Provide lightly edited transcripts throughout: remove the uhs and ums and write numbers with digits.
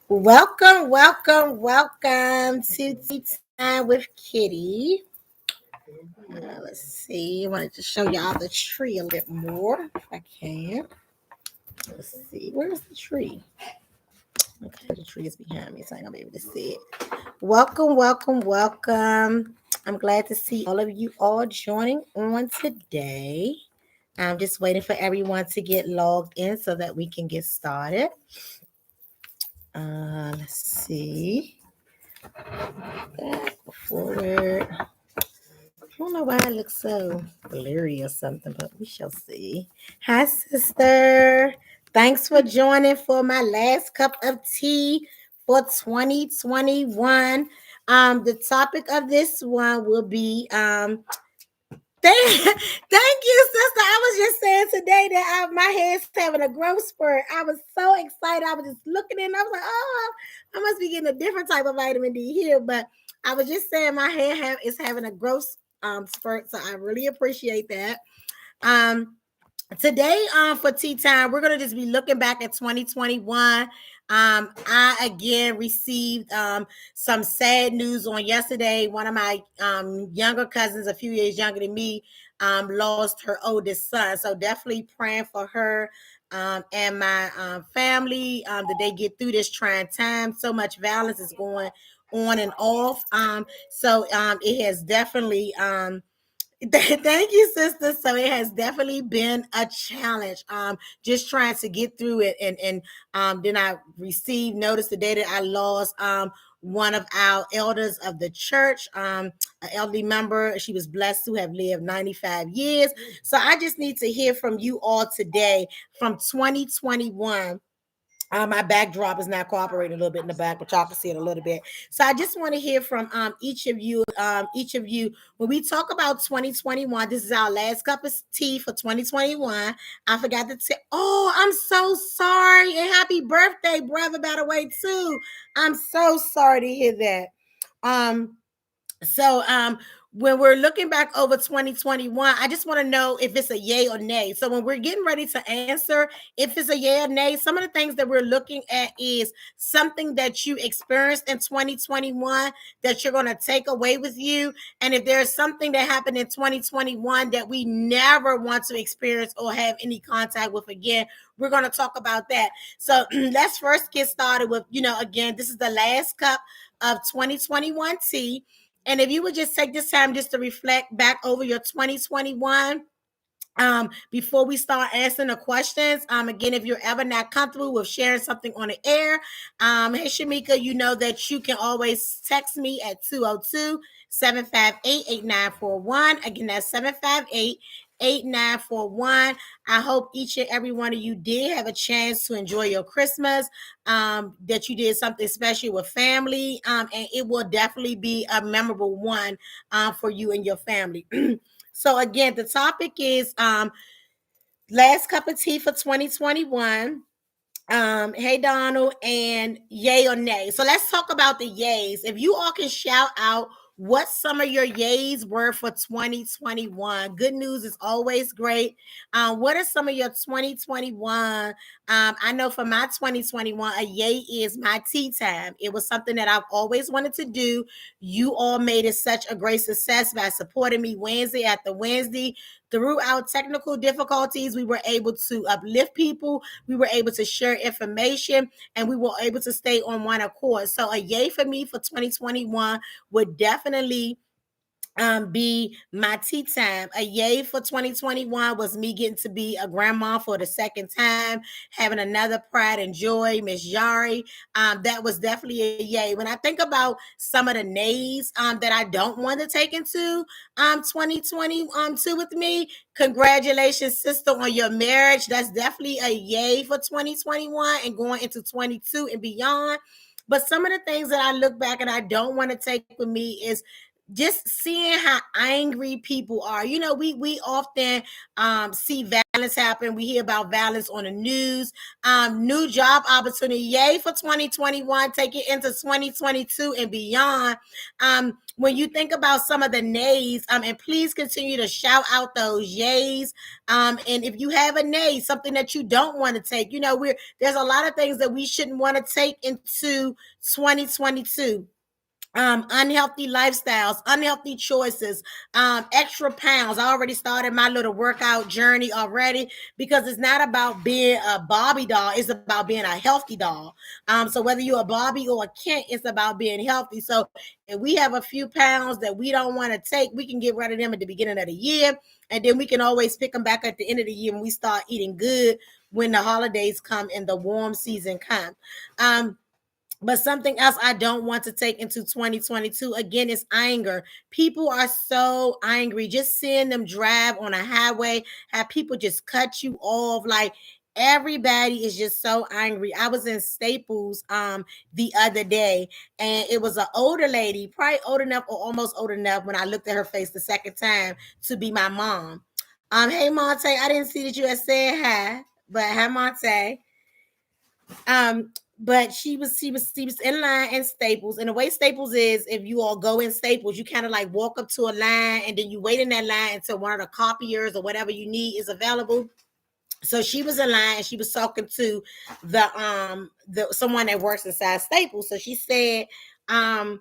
Welcome to Tea Time with Kitty. Let's see. I wanted to show y'all the tree a little more if I can. Let's see. Where's the tree? Okay, the tree is behind me, so I'm gonna be able to see it. Welcome. I'm glad to see all of you all joining on today. I'm just waiting for everyone to get logged in so that we can get started. Let's see. Back, forward. I don't know why it looks so blurry or something, but we shall see. Hi, sister. Thanks for joining for my last cup of tea for 2021. The topic of this one will be thank you, sister. I was just saying today that my hair's having a growth spurt. I was so excited. I was just looking in. I was like, oh, I must be getting a different type of vitamin D here. But I was just saying my hair is having a growth spurt. So I really appreciate that. Today for tea time, we're going to just be looking back at 2021. I again received some sad news on yesterday. One of my younger cousins, a few years younger than me, lost her oldest son. So definitely praying for her and my family that they get through this trying time. So much violence is going on and off. So it has definitely thank you, sister. So it has definitely been a challenge. Just trying to get through it, and then I received notice the day that I lost one of our elders of the church, an elderly member. She was blessed to have lived 95 years. So I just need to hear from you all today from 2021. My backdrop is not cooperating a little bit in the back, but y'all can see it a little bit. So I just want to hear from each of you. When we talk about 2021, this is our last cup of tea for 2021. I forgot to say, oh, I'm so sorry. And happy birthday, brother, by the way, too. I'm so sorry to hear that. So when we're looking back over 2021, I just want to know if it's a yay or nay. So when we're getting ready to answer if it's a yay or nay, some of the things that we're looking at is something that you experienced in 2021 that you're going to take away with you. And if there's something that happened in 2021 that we never want to experience or have any contact with again, we're going to talk about that. So let's first get started with, again, this is the last cup of 2021 tea. And if you would just take this time just to reflect back over your 2021, before we start answering the questions, again, if you're ever not comfortable with sharing something on the air, hey, Shamika, you know that you can always text me at 202-758-8941. Again, that's 758-8941. I hope each and every one of you did have a chance to enjoy your Christmas, that you did something special with family, and it will definitely be a memorable one for you and your family. So again, the topic is last cup of tea for 2021. Hey Donald, and yay or nay. So let's talk about the yays. If you all can shout out what some of your yays were for 2021. Good news is always great. What are some of your 2021? I know for my 2021, a yay is my tea time. It was something that I've always wanted to do. You all made it such a great success by supporting me Wednesday after Wednesday. Throughout technical difficulties, we were able to uplift people. We were able to share information, and we were able to stay on one accord. So a yay for me for 2021 would definitely be my tea time. A yay for 2021 was me getting to be a grandma for the second time, having another pride and joy, Miss Yari. That was definitely a yay. When I think about some of the nays that I don't want to take into 2022 with me, congratulations, sister, on your marriage. That's definitely a yay for 2021 and going into 22 and beyond. But some of the things that I look back and I don't want to take with me is just seeing how angry people are. You know, we often see violence happen. We hear about violence on the news. New job opportunity, yay for 2021. Take it into 2022 and beyond. When you think about some of the nays, and please continue to shout out those yays. And if you have a nay, something that you don't want to take, you know, there's a lot of things that we shouldn't want to take into 2022. Unhealthy lifestyles, unhealthy choices, extra pounds. I already started my little workout journey already, because it's not about being a Barbie doll, it's about being a healthy doll. So whether you're a Barbie or a Kent, it's about being healthy. So if we have a few pounds that we don't want to take, we can get rid of them at the beginning of the year, and then we can always pick them back at the end of the year when we start eating good, when the holidays come and the warm season come. But something else I don't want to take into 2022 again is anger. People are so angry. Just seeing them drive on a highway, have people just cut you off. Like, everybody is just so angry. I was in Staples the other day, and it was an older lady, probably old enough or almost old enough when I looked at her face the second time to be my mom. Hey Monte, I didn't see that you had said hi, but hi Monte. But she was in line in Staples. And the way Staples is, if you all go in Staples, you kind of like walk up to a line, and then you wait in that line until one of the copiers or whatever you need is available. So she was in line, and she was talking to the someone that works inside Staples. So she said, so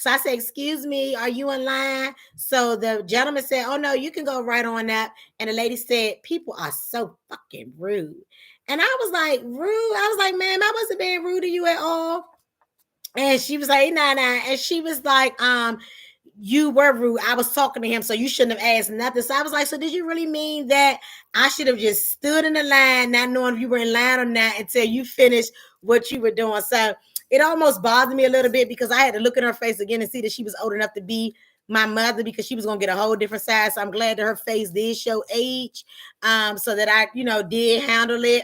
I said, excuse me, are you in line? So the gentleman said, oh no, you can go right on up. And the lady said, people are so fucking rude. And I was like, rude? I was like, ma'am, I wasn't being rude to you at all. And she was like, nah. And she was like, you were rude. I was talking to him, so you shouldn't have asked nothing. So I was like, so did you really mean that I should have just stood in the line, not knowing if you were in line or not, until you finished what you were doing? So it almost bothered me a little bit, because I had to look in her face again and see that she was old enough to be my mother, because she was going to get a whole different side. So I'm glad that her face did show age, so that I, did handle it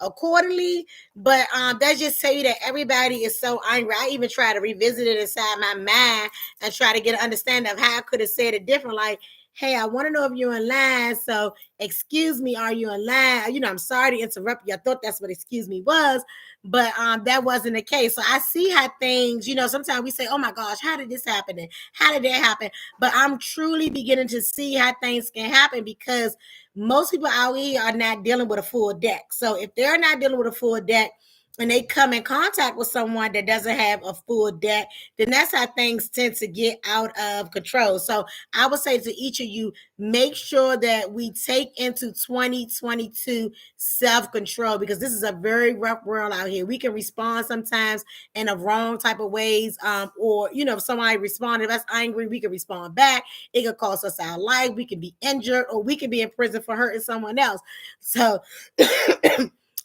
accordingly. But that just tell you that everybody is so angry. I even try to revisit it inside my mind and try to get an understanding of how I could have said it different. Like, hey, I want to know if you're in line. So excuse me, are you in line? I'm sorry to interrupt you. I thought that's what excuse me was, but that wasn't the case. So I see how things, sometimes we say, oh my gosh, how did this happen? And how did that happen? But I'm truly beginning to see how things can happen, because most people out here are not dealing with a full deck. So if they're not dealing with a full deck, and they come in contact with someone that doesn't have a full deck, then that's how things tend to get out of control. So I would say to each of you, make sure that we take into 2022 self-control, because this is a very rough world out here. We can respond sometimes in the wrong type of ways, or if somebody responded, if us angry, we can respond back. It could cost us our life. We can be injured, or we can be in prison for hurting someone else. So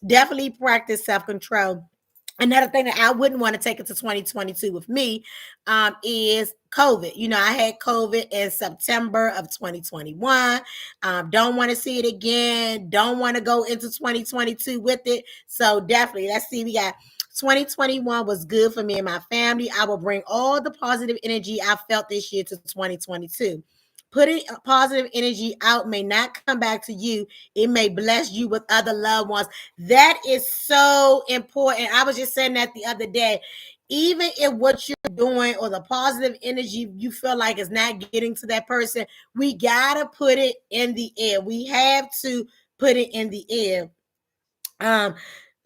definitely practice self-control. Another thing that I wouldn't want to take into 2022 with me is COVID. I had COVID in September of 2021. Don't want to see it again. Don't want to go into 2022 with it. So definitely, let's see. We got 2021 was good for me and my family. I will bring all the positive energy I felt this year to 2022. Putting positive energy out may not come back to you. It may bless you with other loved ones. That is so important. I was just saying that the other day. Even if what you're doing or the positive energy you feel like is not getting to that person, we got to put it in the air. We have to put it in the air.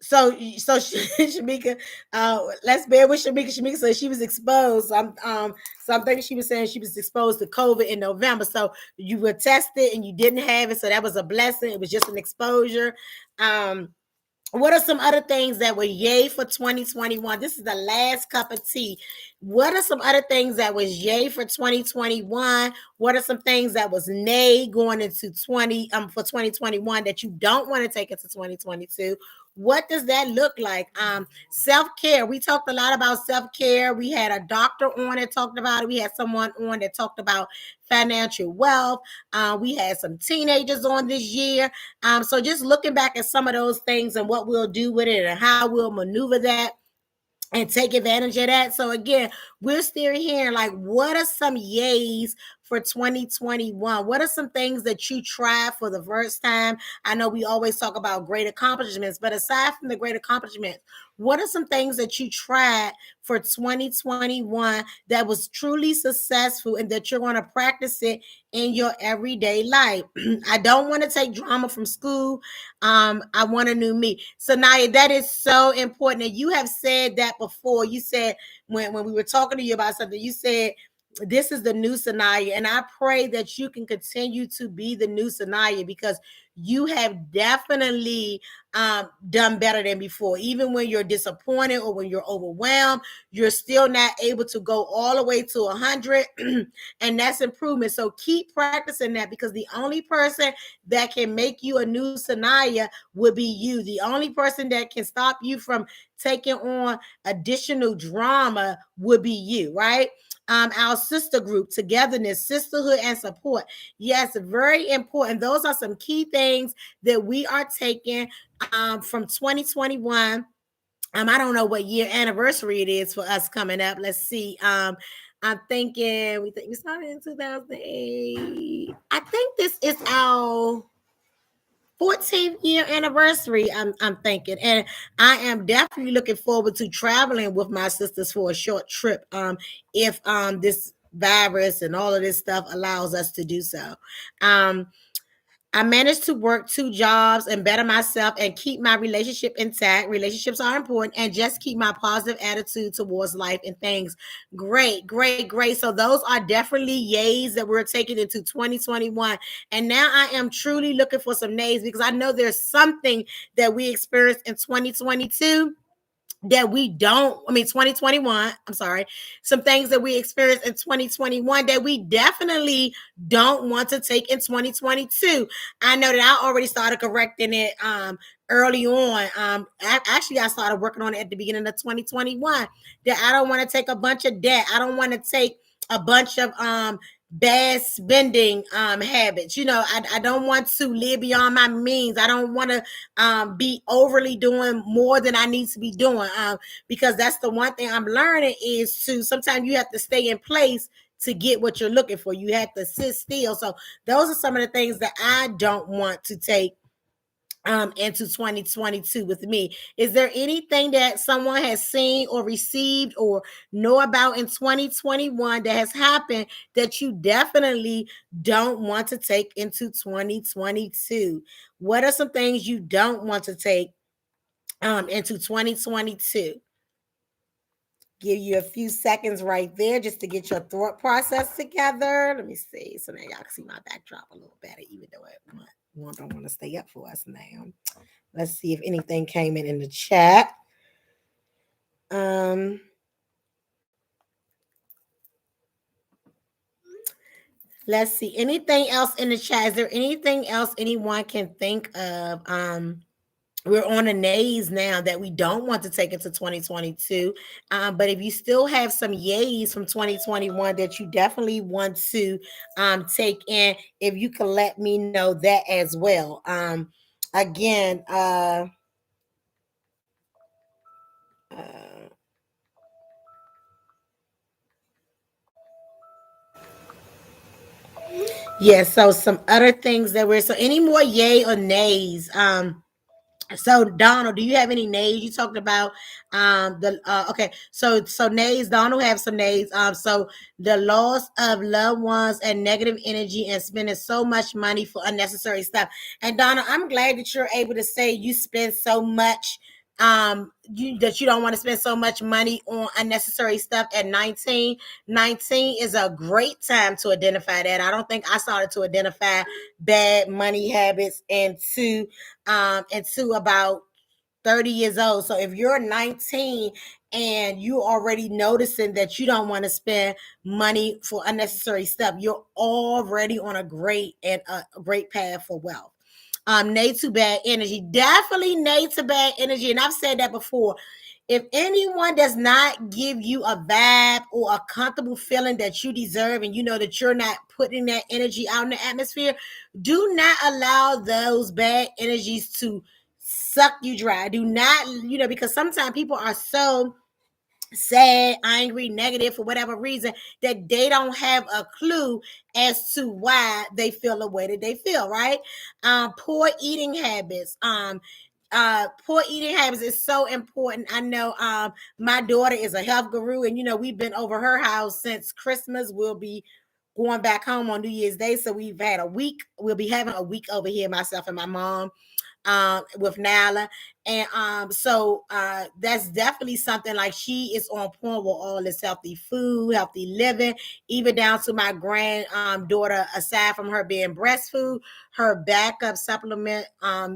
So Shamika, let's bear with Shamika. Shamika said she was exposed. So I'm thinking she was saying she was exposed to COVID in November. So you were tested and you didn't have it. So that was a blessing. It was just an exposure. What are some other things that were yay for 2021? This is the last cup of tea. What are some other things that was yay for 2021? What are some things that was nay going into for 2021 that you don't want to take into 2022? What does that look like? Self-care. We talked a lot about self-care. We had a doctor on that talked about it. We had someone on that talked about financial wealth. We had some teenagers on this year. So just looking back at some of those things and what we'll do with it and how we'll maneuver that. and take advantage of that. So again, we're still hearing like, what are some yays for 2021? What are some things that you tried for the first time? I know we always talk about great accomplishments, but aside from the great accomplishments, what are some things that you tried for 2021 that was truly successful and that you're going to practice it in your everyday life? I don't want to take drama from school. I want a new me. So Naya, that is so important. And you have said that before. You said when we were talking to you about something, you said this is the new Sanaya. And I pray that you can continue to be the new Sanaya, because you have definitely done better than before. Even when you're disappointed or when you're overwhelmed, you're still not able to go all the way to 100. And that's improvement. So keep practicing that, because the only person that can make you a new Sanaya would be you. The only person that can stop you from taking on additional drama would be you, right? Our sister group, togetherness, sisterhood, and support. Yes, very important. Those are some key things that we are taking from 2021. I don't know what year anniversary it is for us coming up. Let's see. I'm thinking we started in 2008. I think this is our 14th year anniversary. I'm thinking, and I am definitely looking forward to traveling with my sisters for a short trip. If this virus and all of this stuff allows us to do so. I managed to work two jobs and better myself and keep my relationship intact. Relationships are important, and just keep my positive attitude towards life and things. Great, great, great. So those are definitely yays that we're taking into 2021. And now I am truly looking for some nays, because I know there's something that we experienced in 2022 that we don't, I mean, 2021, I'm sorry, some things that we experienced in 2021 that we definitely don't want to take in 2022. I know that I already started correcting it early on. I started working on it at the beginning of 2021, that I don't want to take a bunch of debt. I don't want to take a bunch of bad spending habits. I don't want to live beyond my means. I don't want to be overly doing more than I need to be doing, because that's the one thing I'm learning, is to sometimes you have to stay in place to get what you're looking for. You have to sit still. So those are some of the things that I don't want to take into 2022 with me. Is there anything that someone has seen or received or know about in 2021 that has happened that you definitely don't want to take into 2022? What are some things you don't want to take into 2022? Give you a few seconds right there just to get your thought process together. Let me see. So now y'all can see my backdrop a little better, even though I don't want to stay up for us now. Let's see if anything came in the chat. Let's see. Anything else in the chat? Is there anything else anyone can think of? We're on a nays now that we don't want to take into 2022. But if you still have some yays from 2021 that you definitely want to take in, if you can let me know that as well. Again, yeah, so some other things that so any more yay or nays? So Donald, do you have any nays? You talked about the okay. So nays, Donald have some nays. So the loss of loved ones and negative energy and spending so much money for unnecessary stuff. And Donald, I'm glad that you're able to say you spend so much that you don't want to spend so much money on unnecessary stuff at 19. 19 is a great time to identify that. I don't think I started to identify bad money habits into about 30 years old. So if you're 19 and you already noticing that you don't want to spend money for unnecessary stuff, you're already on a great path for wealth. Nay to bad energy. Definitely nay to bad energy. And I've said that before. If anyone does not give you a vibe or a comfortable feeling that you deserve, and you know that you're not putting that energy out in the atmosphere, do not allow those bad energies to suck you dry. Do not, because sometimes people are so sad, angry, negative for whatever reason, that they don't have a clue as to why they feel the way that they feel, right? Poor eating habits. Poor eating habits is so important. I know my daughter is a health guru, and we've been over her house since Christmas. We'll be going back home on New Year's Day. So we've had a week. We'll be having a week over here, myself and my mom, with Nala. And so that's definitely something, like, she is on point with all this healthy food, healthy living, even down to my grand daughter. Aside from her being breast food, her backup supplement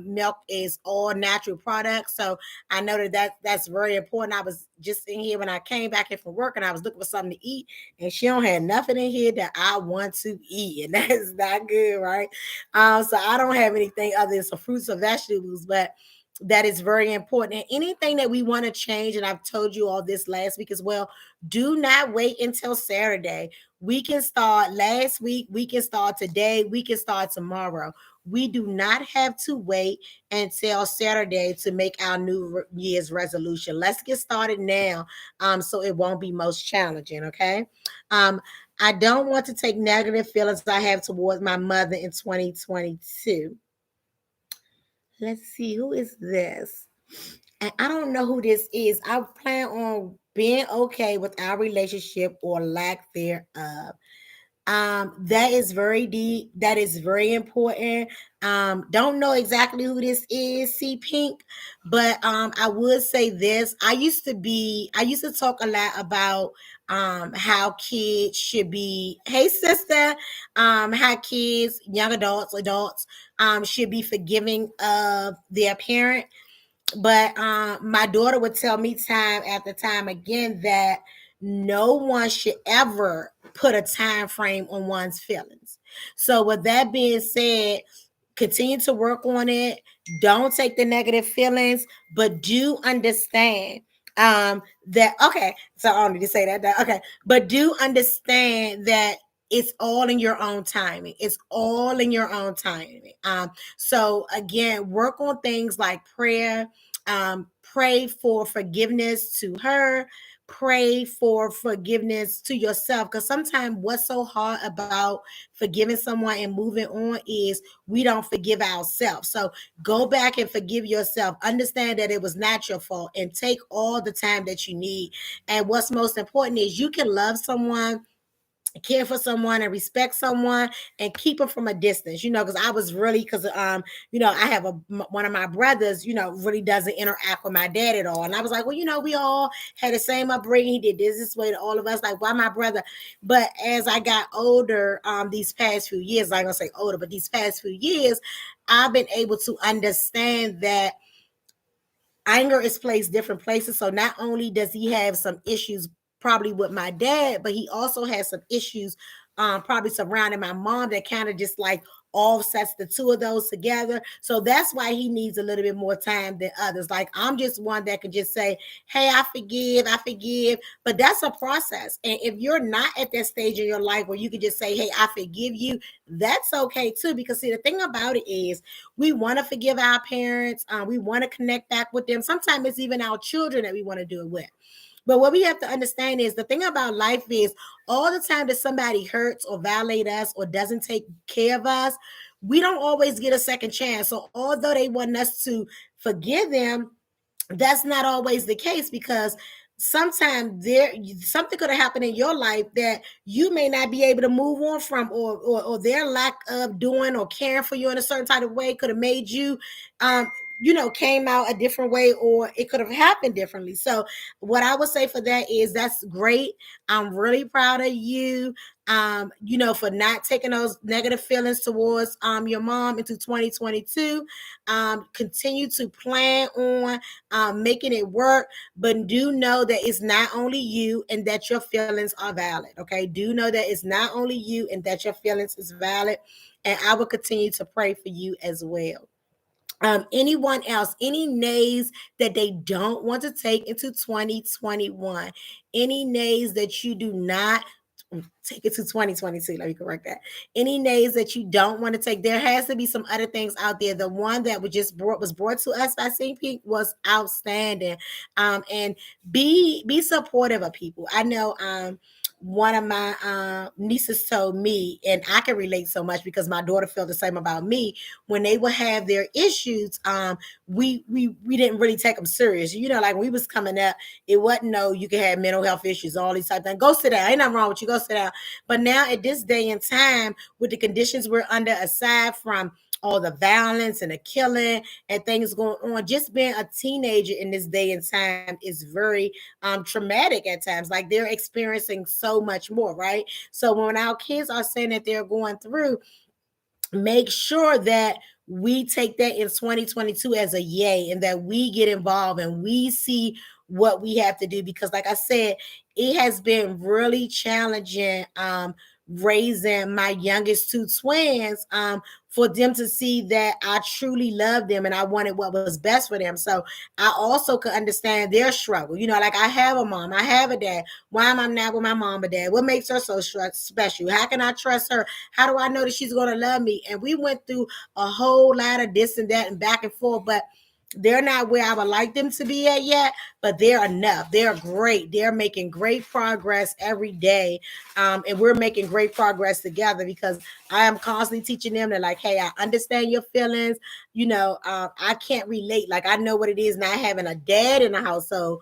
milk is all natural products. So I know that's very important. I was just in here when I came back in from work, and I was looking for something to eat, and she don't have nothing in here that I want to eat, and that is not good, right? So I don't have anything other than some fruits or vegetables, but that is very important. And anything that we want to change, and I've told you all this last week as well, do not wait until Saturday. We can start last week, we can start today, we can start tomorrow. We do not have to wait until Saturday to make our New Year's resolution. Let's get started now, so it won't be most challenging, okay? Um, I don't want to take negative feelings I have towards my mother in 2022. Let's see, who is this? And I don't know who this is. I plan on being okay with our relationship or lack thereof. That is very deep. That is very important. Don't know exactly who this is, see Pink, but I would say this. I used to talk a lot about how kids should be, hey sister, how kids, young adults should be forgiving of their parent. But my daughter would tell me time after time again that no one should ever put a time frame on one's feelings. So with that being said, continue to work on it. Don't take the negative feelings, but do understand that, okay, so I don't need to say that, okay, but do understand that it's all in your own timing. It's all in your own timing. So again, work on things like prayer. Pray for forgiveness to her. Pray for forgiveness to yourself, because sometimes what's so hard about forgiving someone and moving on is we don't forgive ourselves. So go back and forgive yourself. Understand that it was not your fault, and take all the time that you need. And what's most important is you can love someone, care for someone, and respect someone, and keep them from a distance, because I was really, because I have one of my brothers, really doesn't interact with my dad at all. And I was like, well, we all had the same upbringing. He did this way to all of us, like, why my brother? But as I got older, these past few years, I'm gonna say older, but these past few years, I've been able to understand that anger is placed different places. So not only does he have some issues probably with my dad, but he also has some issues probably surrounding my mom that kind of just like offsets the two of those together. So that's why he needs a little bit more time than others. Like, I'm just one that can just say, hey, I forgive. But that's a process. And if you're not at that stage in your life where you can just say, hey, I forgive you, that's okay too. Because see, the thing about it is, we want to forgive our parents. We want to connect back with them. Sometimes it's even our children that we want to do it with. But what we have to understand is, the thing about life is, all the time that somebody hurts or violate us or doesn't take care of us, we don't always get a second chance. So although they want us to forgive them, that's not always the case, because sometimes something could have happened in your life that you may not be able to move on from, or their lack of doing or caring for you in a certain type of way could have made you um came out a different way, or it could have happened differently. So what I would say for that is, that's great. I'm really proud of you, for not taking those negative feelings towards your mom into 2022. Continue to plan on making it work, but do know that it's not only you and that your feelings are valid. Okay, do know that it's not only you and that your feelings is valid, and I will continue to pray for you as well. Anyone else, any nays that they don't want to take into 2021, any nays that you do not take it to 2022. Let me correct that. Any nays that you don't want to take, there has to be some other things out there. The one that was brought to us by St. Pete was outstanding. And be supportive of people. I know one of my nieces told me, and I can relate so much because my daughter felt the same about me. When they would have their issues, we didn't really take them serious. You know, like when we was coming up, it wasn't no you can have mental health issues, all these type of things. Go sit down. Ain't nothing wrong with you. Go sit down. But now at this day and time, with the conditions we're under, aside from all the violence and the killing and things going on, just being a teenager in this day and time is very traumatic at times. Like they're experiencing so much more, right? So when our kids are saying that they're going through, make sure that we take that in 2022 as a yay, and that we get involved and we see what we have to do, because like I said, it has been really challenging raising my youngest two twins, for them to see that I truly love them and I wanted what was best for them. So I also could understand their struggle. You know, like I have a mom, I have a dad. Why am I not with my mom or dad? What makes her so special? How can I trust her? How do I know that she's going to love me? And we went through a whole lot of this and that and back and forth, but they're not where I would like them to be at yet, but they're enough. They're great. They're making great progress every day. And we're making great progress together, because I am constantly teaching them that, like, hey, I understand your feelings. You know, I can't relate. Like, I know what it is not having a dad in the household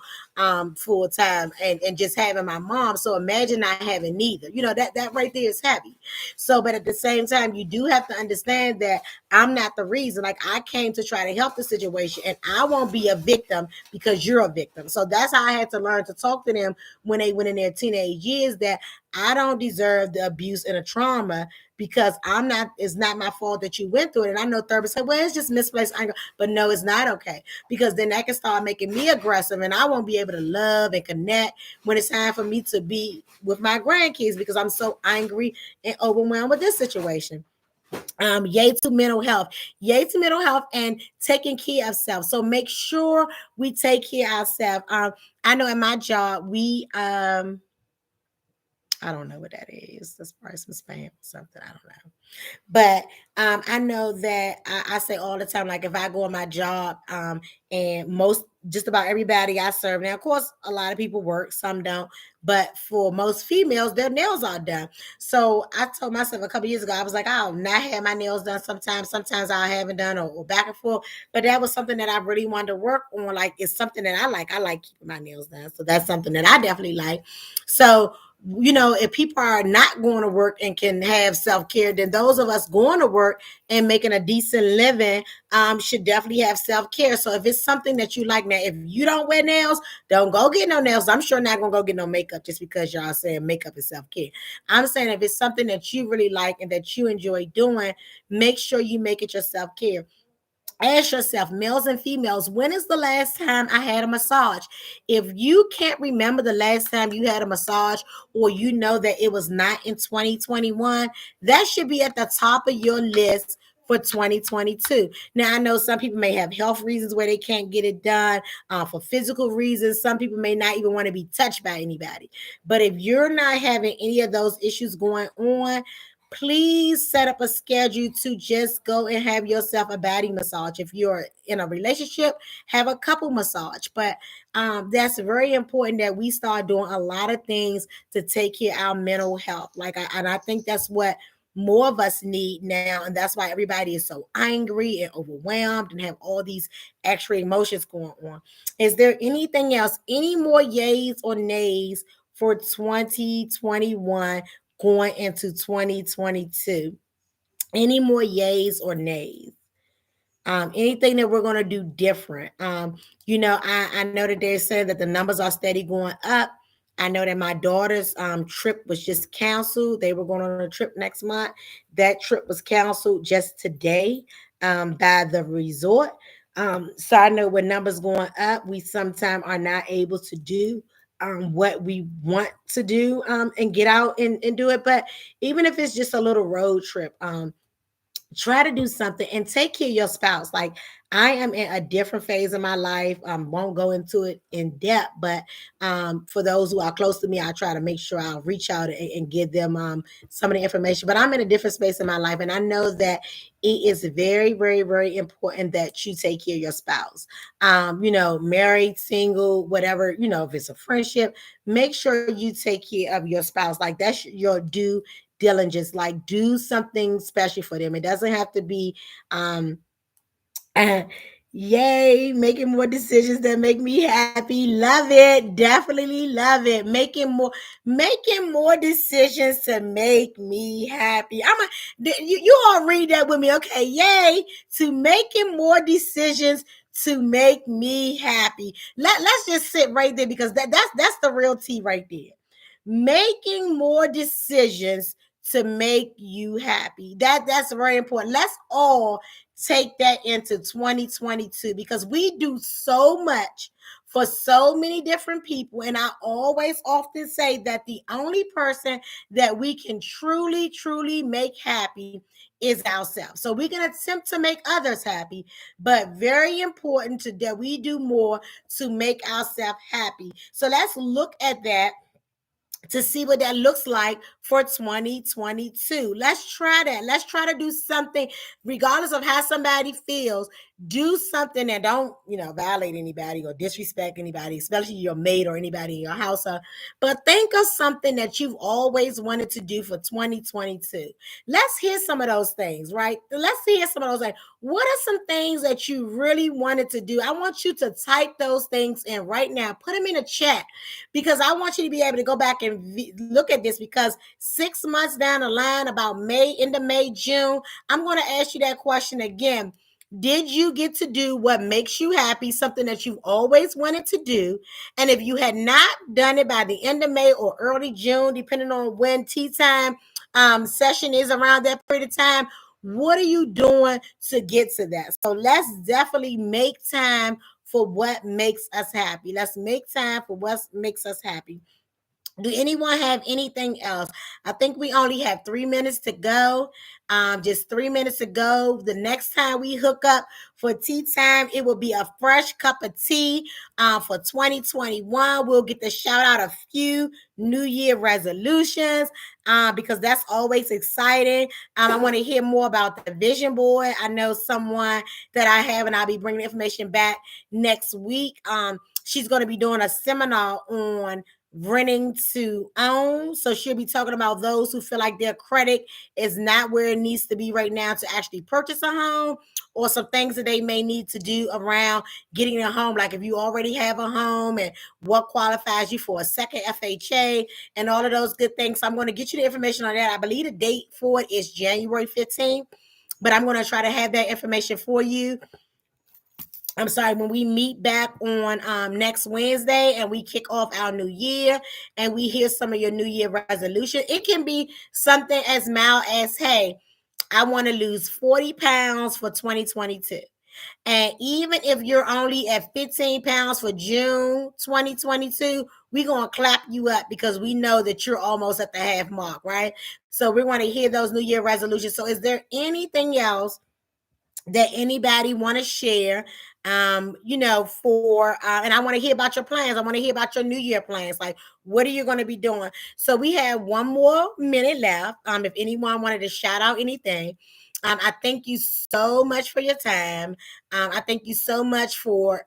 full time, and just having my mom. So imagine not having neither. You know, that right there is heavy. So, but at the same time, you do have to understand that I'm not the reason. Like, I came to try to help the situation, and I won't be a victim because you're a victim. So that's how I had to learn to talk to them when they went in their teenage years, that I don't deserve the abuse and the trauma, because I'm not, it's not my fault that you went through it. And I know therapists say, well, it's just misplaced anger. But no, it's not okay. Because then that can start making me aggressive, and I won't be able to love and connect when it's time for me to be with my grandkids, because I'm so angry and overwhelmed with this situation. Yay to mental health. Yay to mental health and taking care of self. So make sure we take care of ourselves. I know in my job, I don't know what that is. That's probably some spam or something. I don't know. But I know that I say all the time, like if I go on my job, and most, just about everybody I serve now, of course, a lot of people work, some don't, but for most females, their nails are done. So I told myself a couple years ago, I was like, I'll not have my nails done sometimes I haven't done, or back and forth. But that was something that I really wanted to work on. Like, it's something that I like. I like keeping my nails done. So that's something that I definitely like. So, you know, if people are not going to work and can have self-care, then those of us going to work and making a decent living should definitely have self-care. So if it's something that you like, now if you don't wear nails, don't go get no nails. I'm sure not gonna go get no makeup just because y'all saying makeup is self-care. I'm saying if it's something that you really like and that you enjoy doing, make sure you make it your self-care. Ask yourself, males and females, when is the last time I had a massage? If you can't remember the last time you had a massage, or you know that it was not in 2021, that should be at the top of your list for 2022. Now, I know some people may have health reasons where they can't get it done, for physical reasons. Some people may not even want to be touched by anybody. But if you're not having any of those issues going on, please set up a schedule to just go and have yourself a body massage. If you're in a relationship, have a couple massage. But that's very important that we start doing a lot of things to take care of our mental health. And I think that's what more of us need now, and that's why everybody is so angry and overwhelmed and have all these extra emotions going on. Is there anything else, any more yays or nays for 2021 going into 2022? Any more yays or nays? Anything that we're going to do different? You know, I know that they're saying that the numbers are steady going up. I know that my daughter's trip was just canceled. They were going on a trip next month. That trip was canceled just today by the resort. So I know when numbers going up, we sometimes are not able to do what we want to do, and get out and do it. But even if it's just a little road trip, try to do something and take care of your spouse. Like, I am in a different phase of my life. Won't go into it in depth, but for those who are close to me, I try to make sure I'll reach out and give them some of the information. But I'm in a different space in my life, and I know that it is very, very, very important that you take care of your spouse. Married, single, whatever, if it's a friendship, make sure you take care of your spouse. Like that's your due diligence. Like do something special for them. It doesn't have to be uh, yay, making more decisions that make me happy. Love it. Definitely love it. Making more decisions to make me happy. You all read that with me. Okay, yay to making more decisions to make me happy. Let's just sit right there because that's the real tea right there. Making more decisions to make you happy. That's very important. Let's all take that into 2022 because we do so much for so many different people. And I always often say that the only person that we can truly, truly make happy is ourselves. So we can attempt to make others happy, but very important that we do more to make ourselves happy. So let's look at that to see what that looks like for 2022. Let's try that. Let's try to do something, regardless of how somebody feels. Do something that don't, violate anybody or disrespect anybody, especially your mate or anybody in your house. But think of something that you've always wanted to do for 2022. Let's hear some of those things, right? Let's hear some of those things. What are some things that you really wanted to do? I want you to type those things in right now. Put them in a chat because I want you to be able to go back and look at this because 6 months down the line, about into May, June, I'm going to ask you that question again. Did you get to do what makes you happy, something that you've always wanted to do? And if you had not done it by the end of May or early June, depending on when tea time session is around that period of time, what are you doing to get to that? So let's definitely make time for what makes us happy. Let's make time for what makes us happy. Do anyone have anything else? I think we only have 3 minutes to go. Just 3 minutes to go. The next time we hook up for tea time, it will be a fresh cup of tea for 2021. We'll get to shout out a few New Year resolutions because that's always exciting. I want to hear more about the vision board. I know someone that I have, and I'll be bringing information back next week. She's going to be doing a seminar on renting to own. So she'll be talking about those who feel like their credit is not where it needs to be right now to actually purchase a home, or some things that they may need to do around getting a home. Like if you already have a home and what qualifies you for a second FHA and all of those good things. So I'm going to get you the information on that. I believe the date for it is January 15th, but I'm going to try to have that information for you. I'm sorry, when we meet back on next Wednesday and we kick off our new year and we hear some of your new year resolution, it can be something as mild as, hey, I want to lose 40 pounds for 2022. And even if you're only at 15 pounds for June 2022, we're going to clap you up because we know that you're almost at the half mark, right? So we want to hear those new year resolutions. So is there anything else that anybody want to share for and I want to hear about your plans. I want to hear about your new year plans. Like, what are you going to be doing? So we have 1 more minute left. If anyone wanted to shout out anything, I thank you so much for your time. I thank you so much for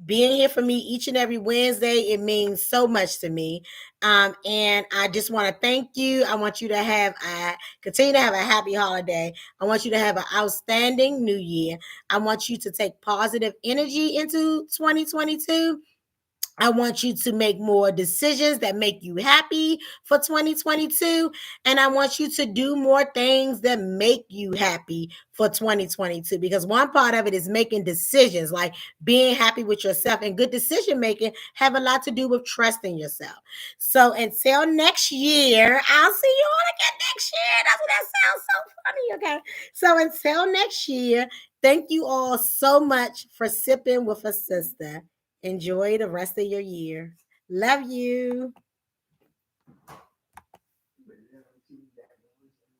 being here for me each and every Wednesday. It means so much to me. And I just want to thank you. I want you to continue to have a happy holiday. I want you to have an outstanding new year. I want you to take positive energy into 2022. I want you to make more decisions that make you happy for 2022. And I want you to do more things that make you happy for 2022. Because one part of it is making decisions, like being happy with yourself. And good decision making have a lot to do with trusting yourself. So until next year, I'll see you all again next year. That's what that sounds so funny. Okay. So until next year, thank you all so much for sipping with a sister. Enjoy the rest of your year. Love you.